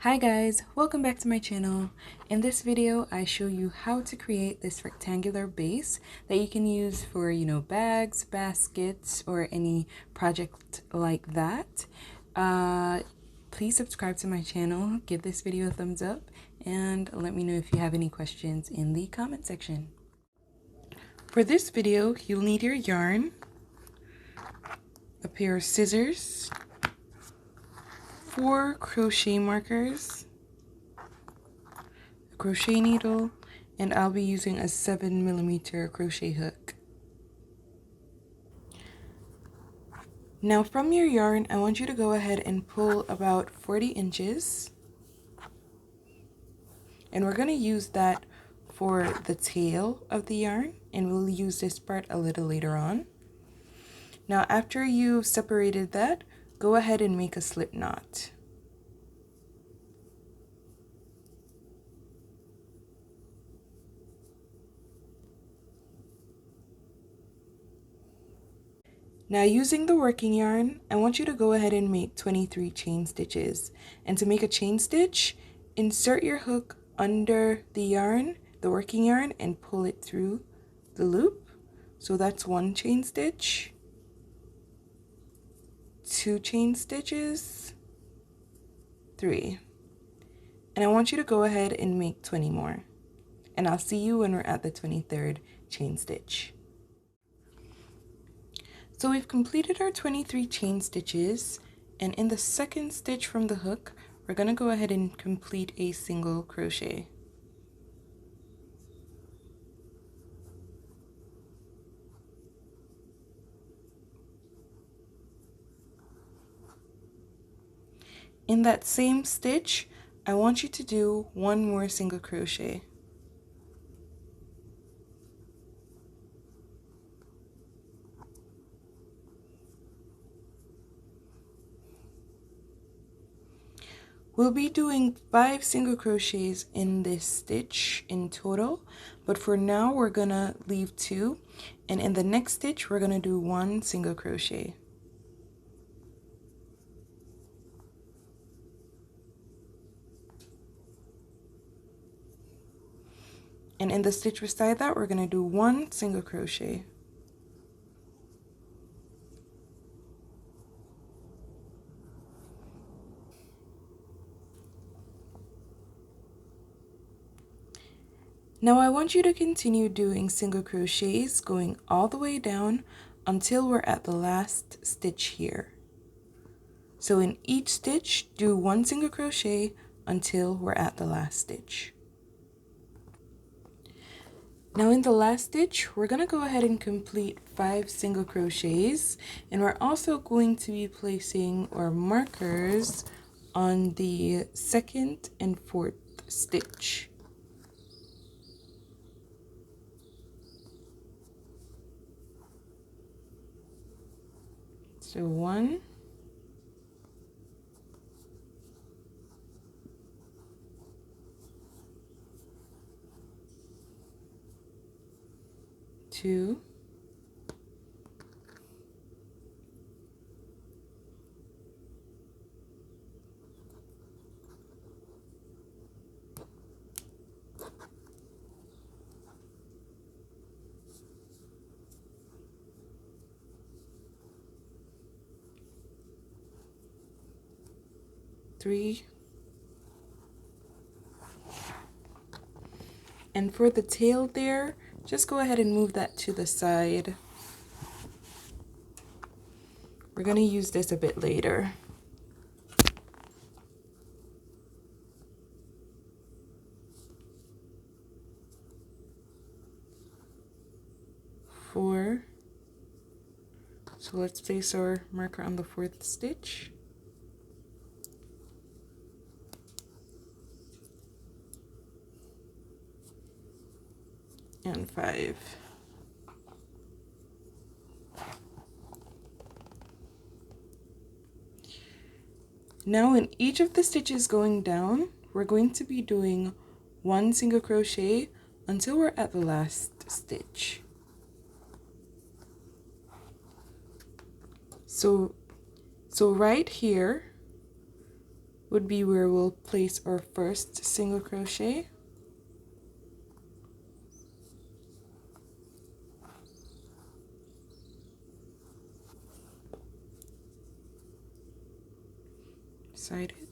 Hi guys, welcome back to my channel. In this video, I show you how to create this rectangular base that you can use for, bags, baskets, or any project like that. Please subscribe to my channel, give this video a thumbs up, and let me know if you have any questions in the comment section. For this video, you'll need your yarn, a pair of scissors, 4 crochet markers, a crochet needle, and I'll be using a 7mm crochet hook. Now from your yarn, I want you to go ahead and pull about 40 inches. And we're going to use that for the tail of the yarn, and we'll use this part a little later on. Now after you've separated that, go ahead and make a slip knot. Now using the working yarn, I want you to go ahead and make 23 chain stitches. And to make a chain stitch, insert your hook under the yarn, the working yarn, and pull it through the loop. So that's 1 chain stitch, 2 chain stitches, 3. And I want you to go ahead and make 20 more. And I'll see you when we're at the 23rd chain stitch. So we've completed our 23 chain stitches, and in the second stitch from the hook, we're going to go ahead and complete a single crochet. In that same stitch, I want you to do 1 more single crochet. We'll be doing 5 single crochets in this stitch in total, but for now we're gonna leave 2, and in the next stitch we're gonna do 1 single crochet. And in the stitch beside that, we're gonna do 1 single crochet. Now I want you to continue doing single crochets going all the way down until we're at the last stitch here. So in each stitch, do 1 single crochet until we're at the last stitch. Now in the last stitch, we're going to go ahead and complete 5 single crochets, and we're also going to be placing our markers on the 2nd and 4th stitch. So 1, 2, 3, and for the tail there, just go ahead and move that to the side. We're going to use this a bit later. 4. So let's place our marker on the 4th stitch. And 5. Now in each of the stitches going down, we're going to be doing 1 single crochet until we're at the last stitch. So right here, would be where we'll place our first single crochet. Side it.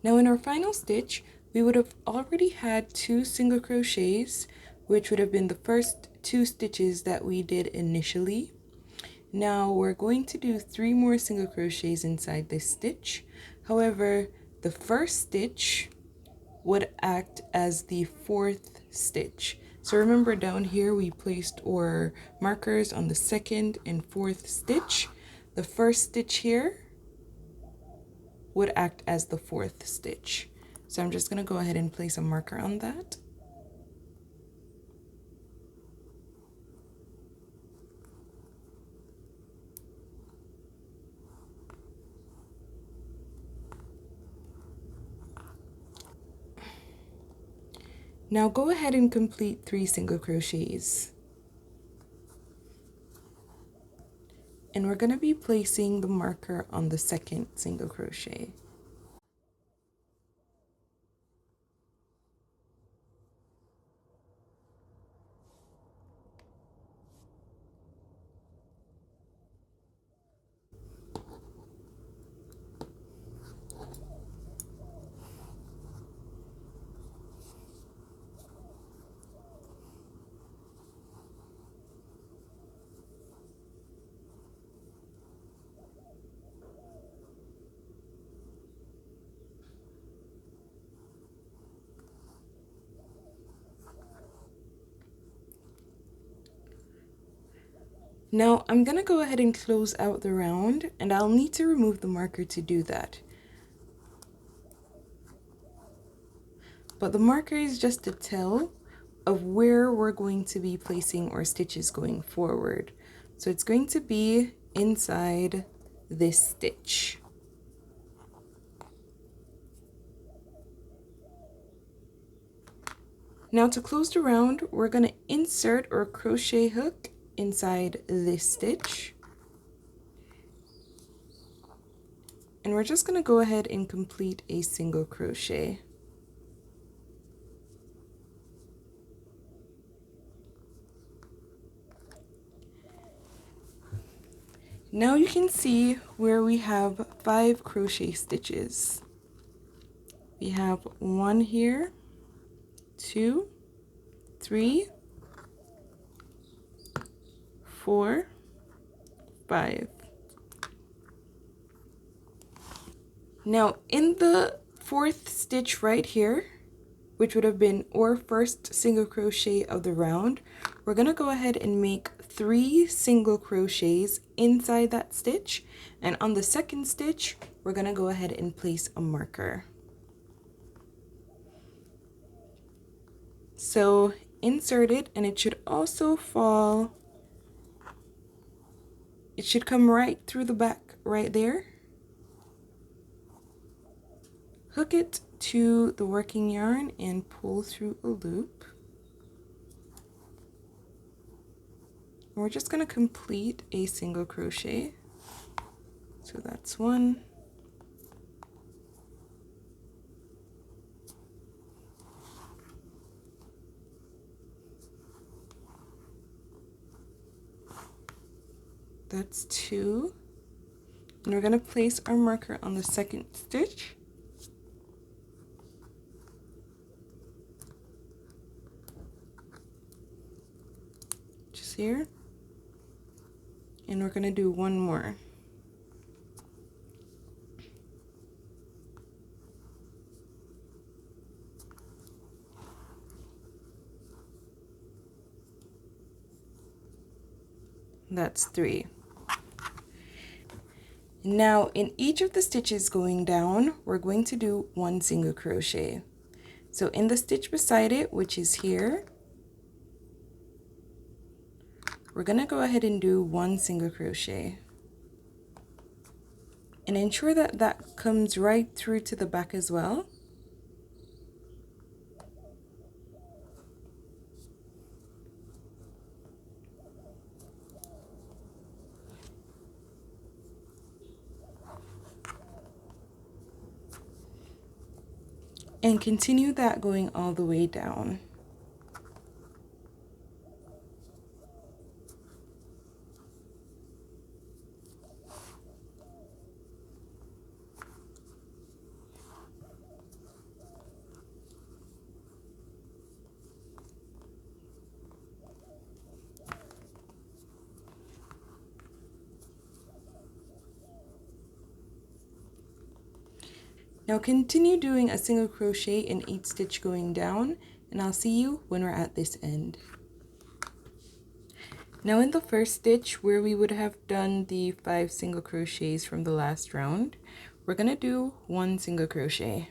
Now in our final stitch, we would have already had 2 single crochets, which would have been the first 2 stitches that we did initially. Now we're going to do 3 more single crochets inside this stitch. However, the first stitch would act as the 4th stitch. So remember, down here we placed our markers on the 2nd and 4th stitch. The first stitch here would act as the 4th stitch. So I'm just going to go ahead and place a marker on that. Now go ahead and complete 3 single crochets. And we're going to be placing the marker on the 2nd single crochet. Now I'm going to go ahead and close out the round, and I'll need to remove the marker to do that. But the marker is just a tell of where we're going to be placing our stitches going forward. So it's going to be inside this stitch. Now to close the round, we're going to insert our crochet hook inside this stitch. And we're just going to go ahead and complete a single crochet. Now you can see where we have 5 crochet stitches. We have 1 here, 2, 3, 4, 5. Now in the 4th stitch right here, which would have been our first single crochet of the round, we're going to go ahead and make 3 single crochets inside that stitch, and on the 2nd stitch we're going to go ahead and place a marker. So insert it, and it should also fall, it should come right through the back right there. Hook it to the working yarn and pull through a loop. We're just going to complete a single crochet. So that's 1. That's 2. And we're going to place our marker on the 2nd stitch. Just here. And we're going to do 1 more. That's 3. Now in each of the stitches going down, we're going to do 1 single crochet. So in the stitch beside it, which is here, we're gonna go ahead and do 1 single crochet. And ensure that that comes right through to the back as well. And continue that going all the way down. Now continue doing a single crochet in each stitch going down, and I'll see you when we're at this end. Now in the first stitch where we would have done the 5 single crochets from the last round, we're gonna do 1 single crochet.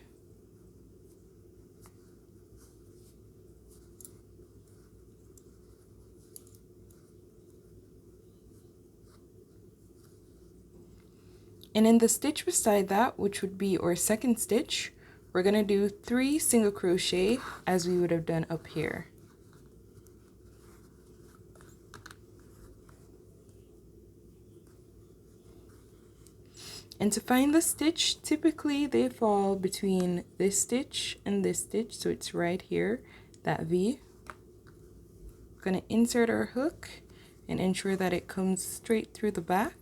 And in the stitch beside that, which would be our second stitch, we're gonna do 3 single crochet as we would have done up here. And to find the stitch, typically they fall between this stitch and this stitch, so it's right here, that V. We're gonna insert our hook and ensure that it comes straight through the back.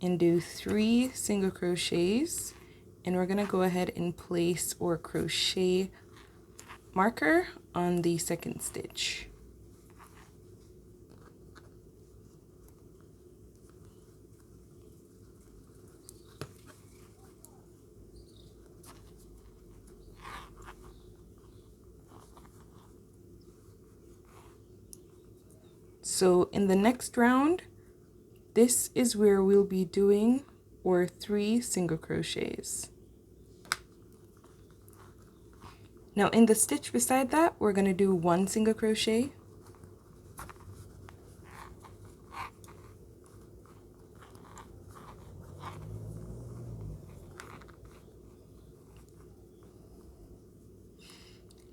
And do 3 single crochets, and we're gonna go ahead and place our crochet marker on the second stitch. So in the next round, this is where we'll be doing our 3 single crochets. Now in the stitch beside that, we're going to do 1 single crochet.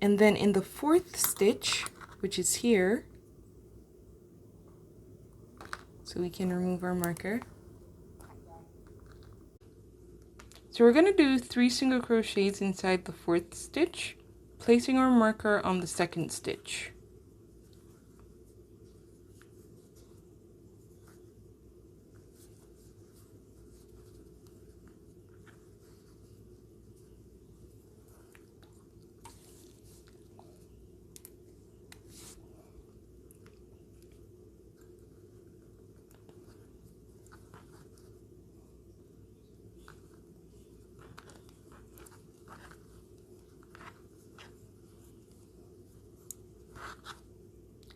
And then in the fourth stitch, which is here, so we can remove our marker. So we're going to do 3 single crochets inside the fourth stitch, placing our marker on the second stitch.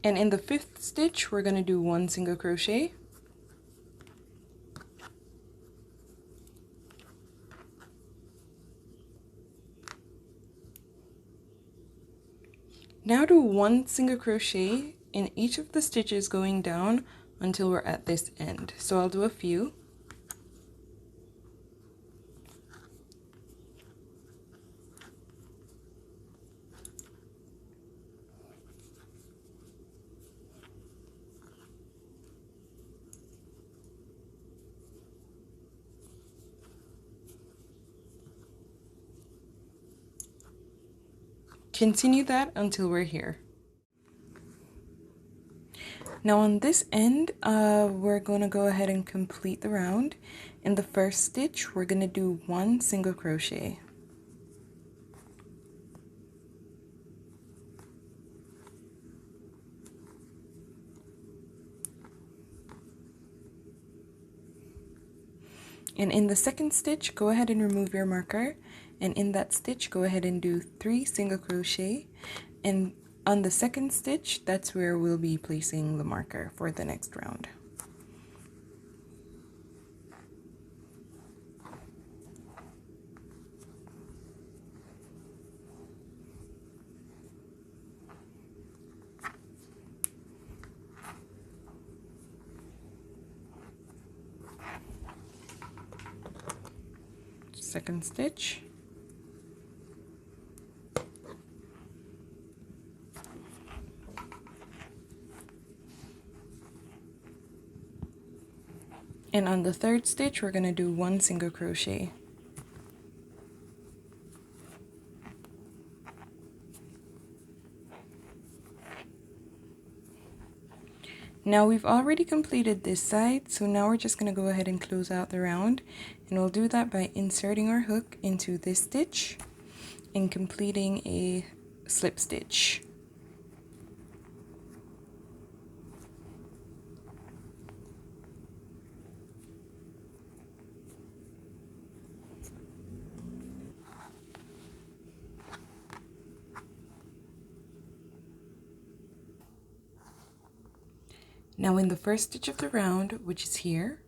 And in the fifth stitch, we're going to do 1 single crochet. Now do 1 single crochet in each of the stitches going down until we're at this end. So I'll do a few. Continue that until we're here. Now on this end, we're going to go ahead and complete the round. In the first stitch, we're going to do 1 single crochet. And in the second stitch, go ahead and remove your marker. And in that stitch, go ahead and do 3 single crochet. And on the second stitch, that's where we'll be placing the marker for the next round. second stitch, and on the third stitch we're going to do 1 single crochet. Now we've already completed this side, so now we're just going to go ahead and close out the round, and we'll do that by inserting our hook into this stitch and completing a slip stitch. Now in the first stitch of the round, which is here,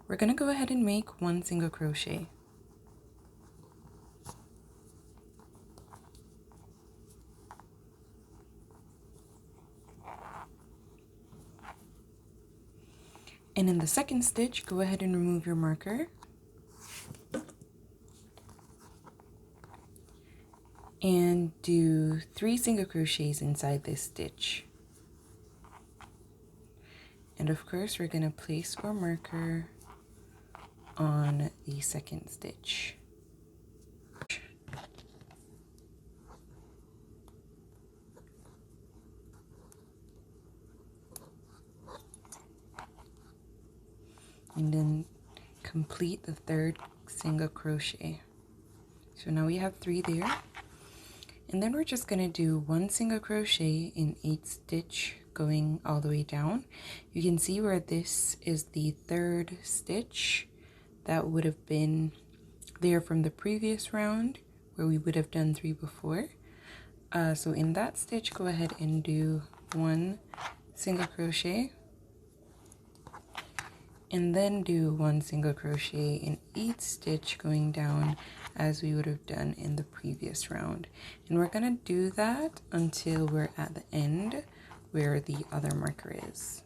we're going to go ahead and make 1 single crochet. And in the second stitch, go ahead and remove your marker. And do 3 single crochets inside this stitch. And of course, we're going to place our marker on the second stitch. And then complete the third single crochet. So now we have 3 there. And then we're just going to do 1 single crochet in each stitch going all the way down. You can see where this is the third stitch that would have been there from the previous round where we would have done 3 before. So in that stitch, go ahead and do 1 single crochet, and then do 1 single crochet in each stitch going down as we would have done in the previous round. And we're going to do that until we're at the end where the other marker is.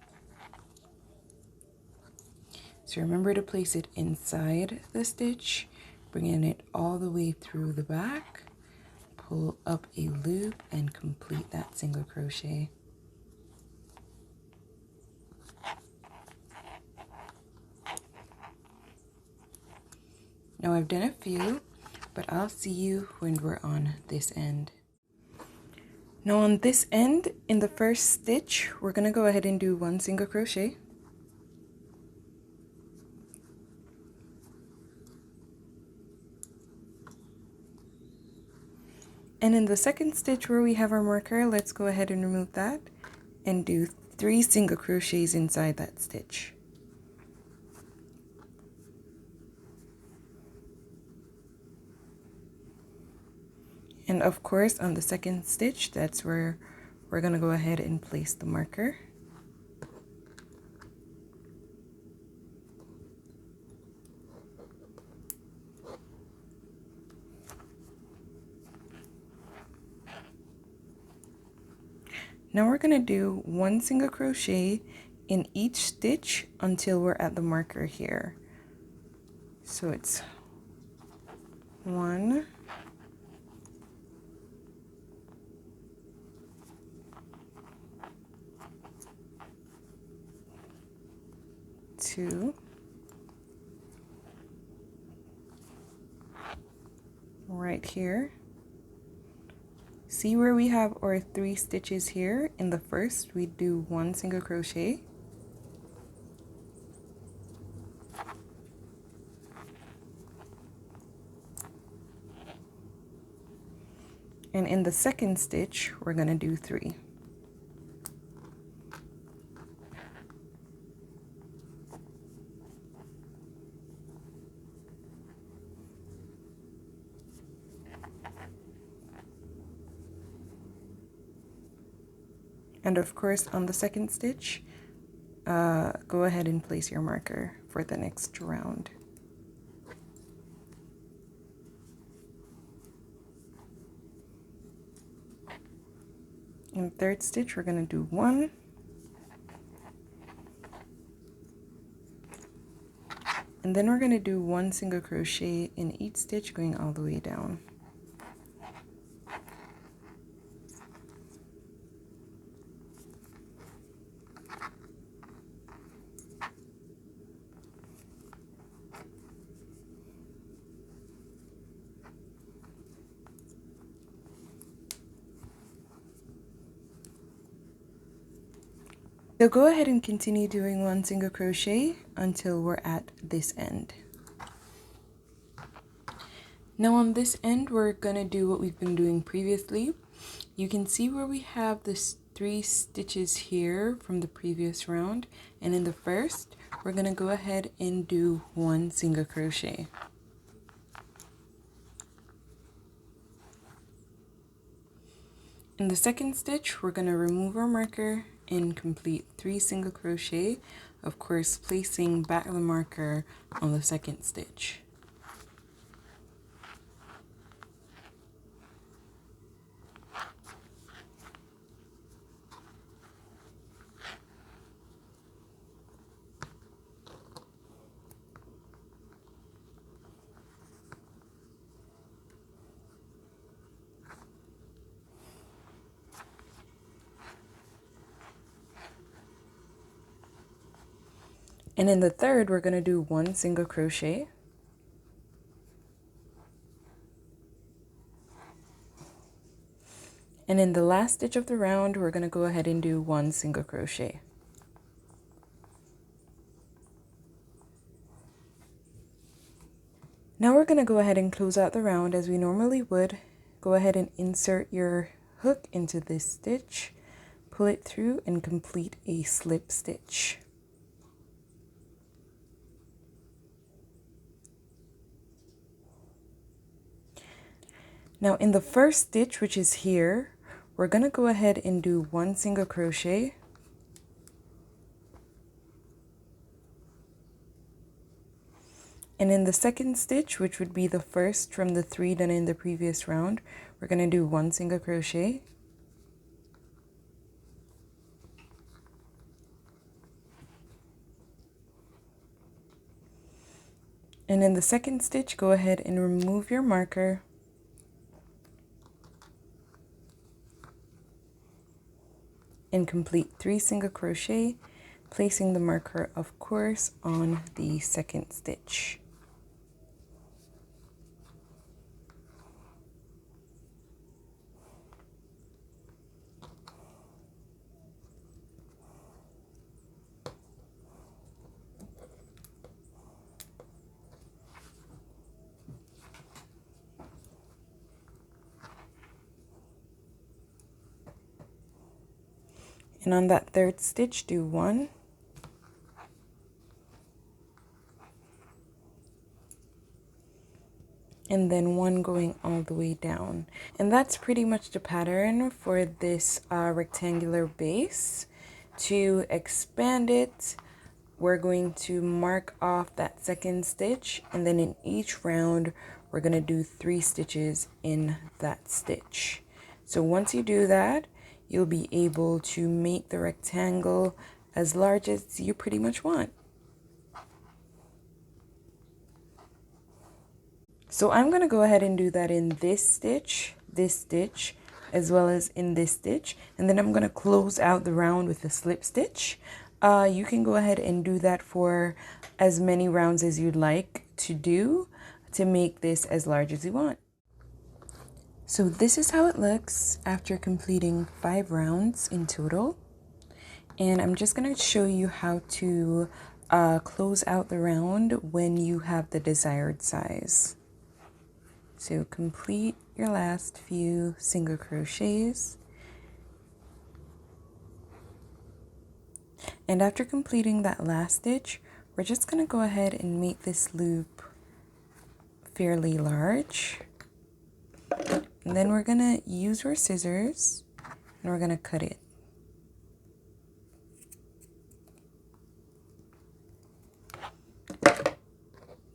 So remember to place it inside the stitch, bringing it all the way through the back, pull up a loop and complete that single crochet. Now I've done a few, but I'll see you when we're on this end. Now on this end, in the first stitch, we're going to go ahead and do 1 single crochet. And in the second stitch where we have our marker, let's go ahead and remove that and do 3 single crochets inside that stitch. And of course, on the second stitch, that's where we're going to go ahead and place the marker. Now we're going to do 1 single crochet in each stitch until we're at the marker here. So it's 1, 2, right here. See where we have our 3 stitches here? In the first, we do 1 single crochet. And in the second stitch, we're going to do 3. And of course, on the second stitch, go ahead and place your marker for the next round. In the third stitch, we're going to do 1, And then we're going to do 1 single crochet in each stitch going all the way down. So go ahead and continue doing 1 single crochet until we're at this end. Now on this end, we're going to do what we've been doing previously. You can see where we have this 3 stitches here from the previous round, and in the first, we're going to go ahead and do 1 single crochet. In the second stitch, we're going to remove our marker and complete 3 single crochet, of course placing back the marker on the second stitch. And in the third, we're going to do 1 single crochet. And in the last stitch of the round, we're going to go ahead and do 1 single crochet. Now we're going to go ahead and close out the round as we normally would. Go ahead and insert your hook into this stitch, pull it through, and complete a slip stitch. Now in the first stitch, which is here, we're going to go ahead and do 1 single crochet. And in the second stitch, which would be the first from the 3 done in the previous round, we're going to do 1 single crochet. And in the second stitch, go ahead and remove your marker. And complete 3 single crochet, placing the marker, of course, on the second stitch. And on that third stitch, do 1. And then 1 going all the way down. And that's pretty much the pattern for this rectangular base. To expand it, we're going to mark off that second stitch, and then in each round, we're going to do 3 stitches in that stitch. So once you do that, you'll be able to make the rectangle as large as you pretty much want. So I'm going to go ahead and do that in this stitch, as well as in this stitch, and then I'm going to close out the round with a slip stitch. You can go ahead and do that for as many rounds as you'd like to do to make this as large as you want. So this is how it looks after completing 5 rounds in total. And I'm just going to show you how to close out the round when you have the desired size. So complete your last few single crochets. And after completing that last stitch, we're just going to go ahead and make this loop fairly large. And then we're going to use our scissors and we're going to cut it.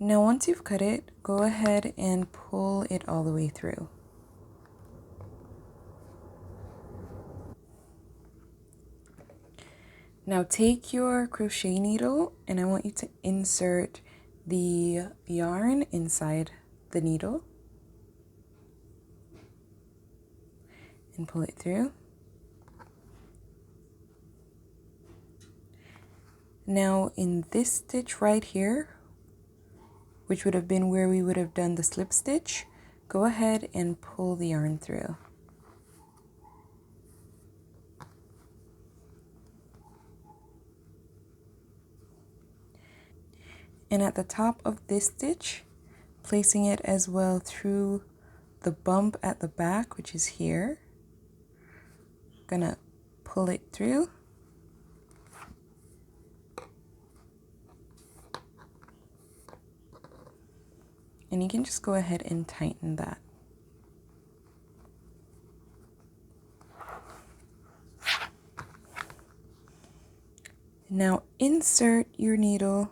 Now once you've cut it, go ahead and pull it all the way through. Now take your crochet needle and I want you to insert the yarn inside the needle and pull it through. Now in this stitch right here, which would have been where we would have done the slip stitch, go ahead and pull the yarn through. And at the top of this stitch, placing it as well through the bump at the back, which is here, gonna pull it through. And you can just go ahead and tighten that. Now insert your needle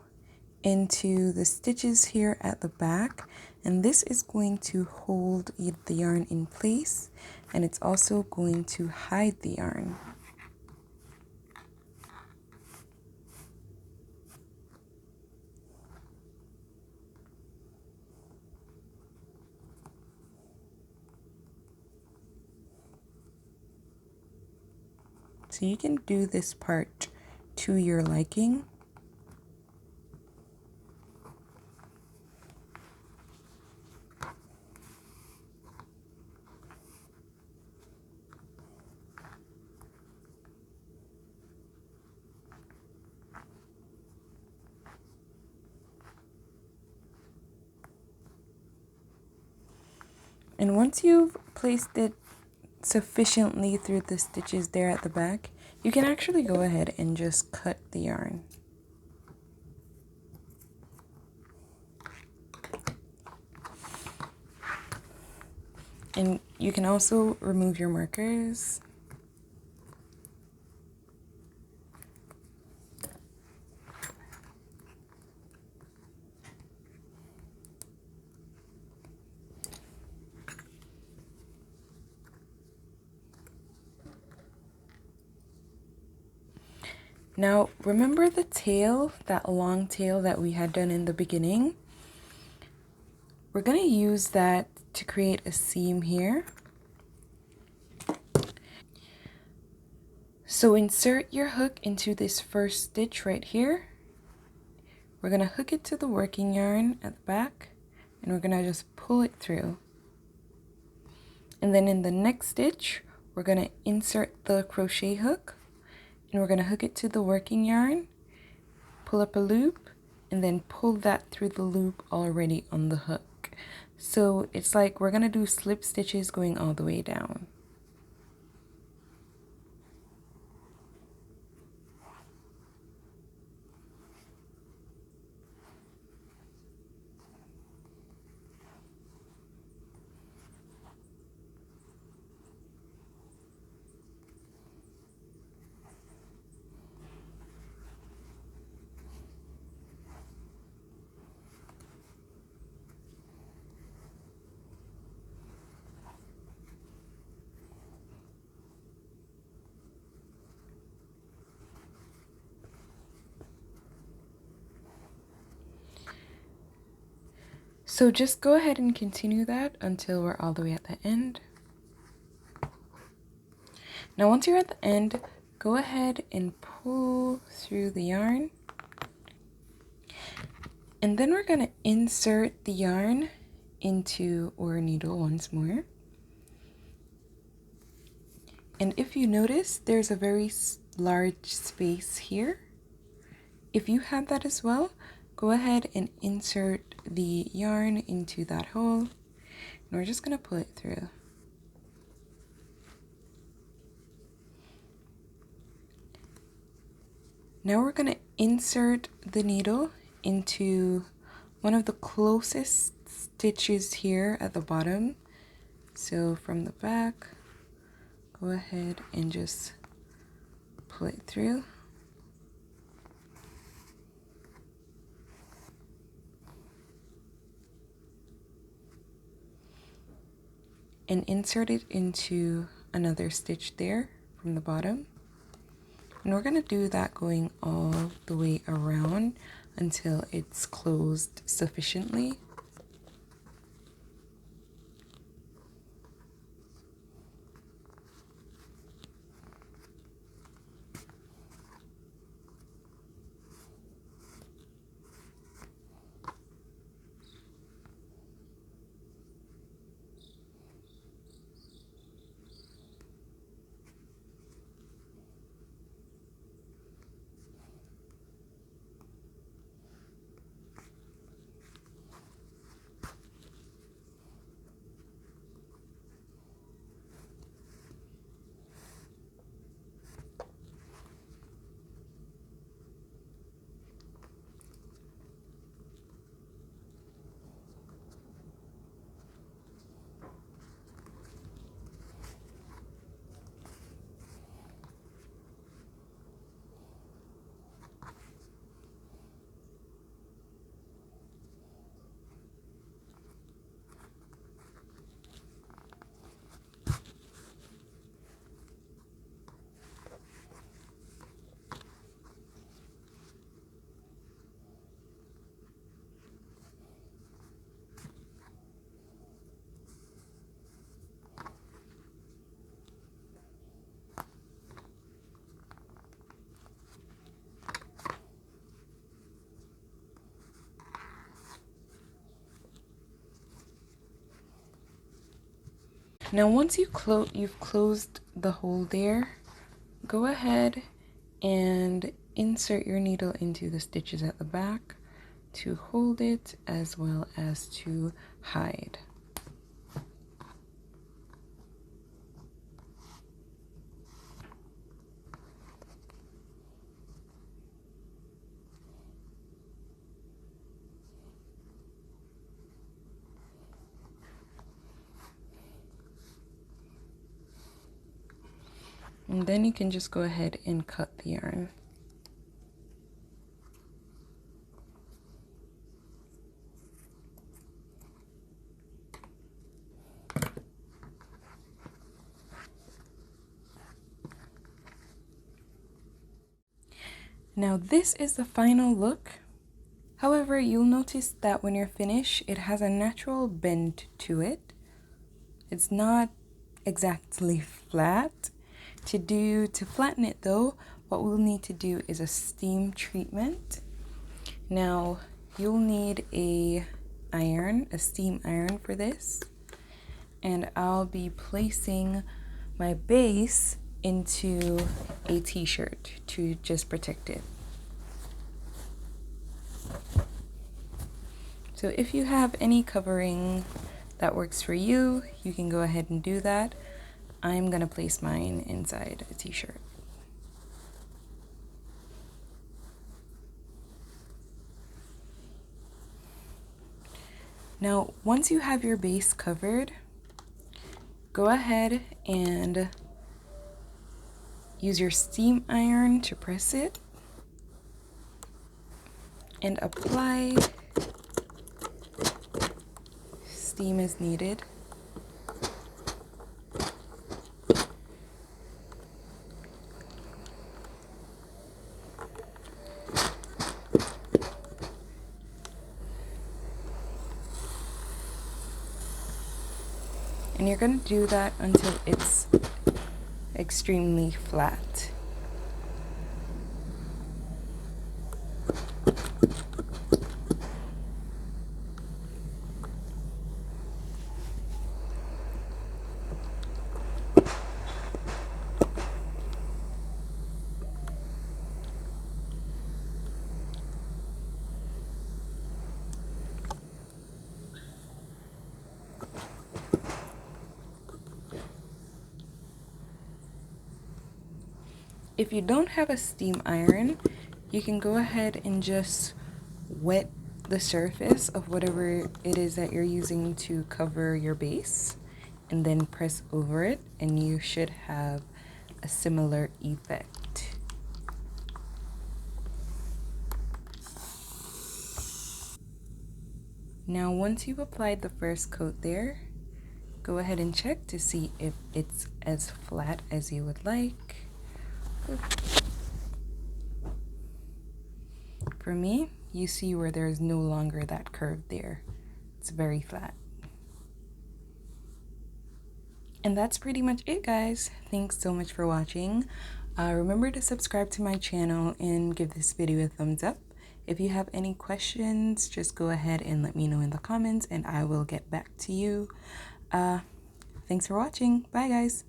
into the stitches here at the back, and this is going to hold the yarn in place, and it's also going to hide the yarn. So you can do this part to your liking. And once you've placed it sufficiently through the stitches there at the back, you can actually go ahead and just cut the yarn. And you can also remove your markers. Now, remember the tail, that long tail that we had done in the beginning? We're going to use that to create a seam here. So insert your hook into this first stitch right here. We're going to hook it to the working yarn at the back, and we're going to just pull it through. And then in the next stitch, we're going to insert the crochet hook, and we're going to hook it to the working yarn, pull up a loop, and then pull that through the loop already on the hook. So it's like we're going to do slip stitches going all the way down. So just go ahead and continue that until we're all the way at the end. Now once you're at the end, go ahead and pull through the yarn. And then we're going to insert the yarn into our needle once more. And if you notice, there's a very large space here. If you have that as well, go ahead and insert the yarn into that hole, and we're just going to pull it through. Now we're going to insert the needle into one of the closest stitches here at the bottom. So from the back, go ahead and just pull it through. And insert it into another stitch there from the bottom. And we're going to do that going all the way around until it's closed sufficiently. Now once you've closed the hole there, go ahead and insert your needle into the stitches at the back to hold it as well as to hide. And then you can just go ahead and cut the yarn. Now this is the final look. However, you'll notice that when you're finished, it has a natural bend to it. It's not exactly flat. To flatten it though, what we'll need to do is a steam treatment. Now you'll need a steam iron for this, and I'll be placing my base into a t-shirt to just protect it. So if you have any covering that works for you, you can go ahead and do that. I'm gonna place mine inside a t-shirt. Now, once you have your base covered, go ahead and use your steam iron to press it and apply steam as needed. And you're going to do that until it's extremely flat. If you don't have a steam iron, you can go ahead and just wet the surface of whatever it is that you're using to cover your base and then press over it, and you should have a similar effect. Now once you've applied the first coat there, go ahead and check to see if it's as flat as you would like. For me, you see where there's no longer that curve there. It's very flat. And that's pretty much it, guys. Thanks so much for watching. Remember to subscribe to my channel and give this video a thumbs up. If you have any questions, just go ahead and let me know in the comments and I will get back to you. Thanks for watching. Bye, guys.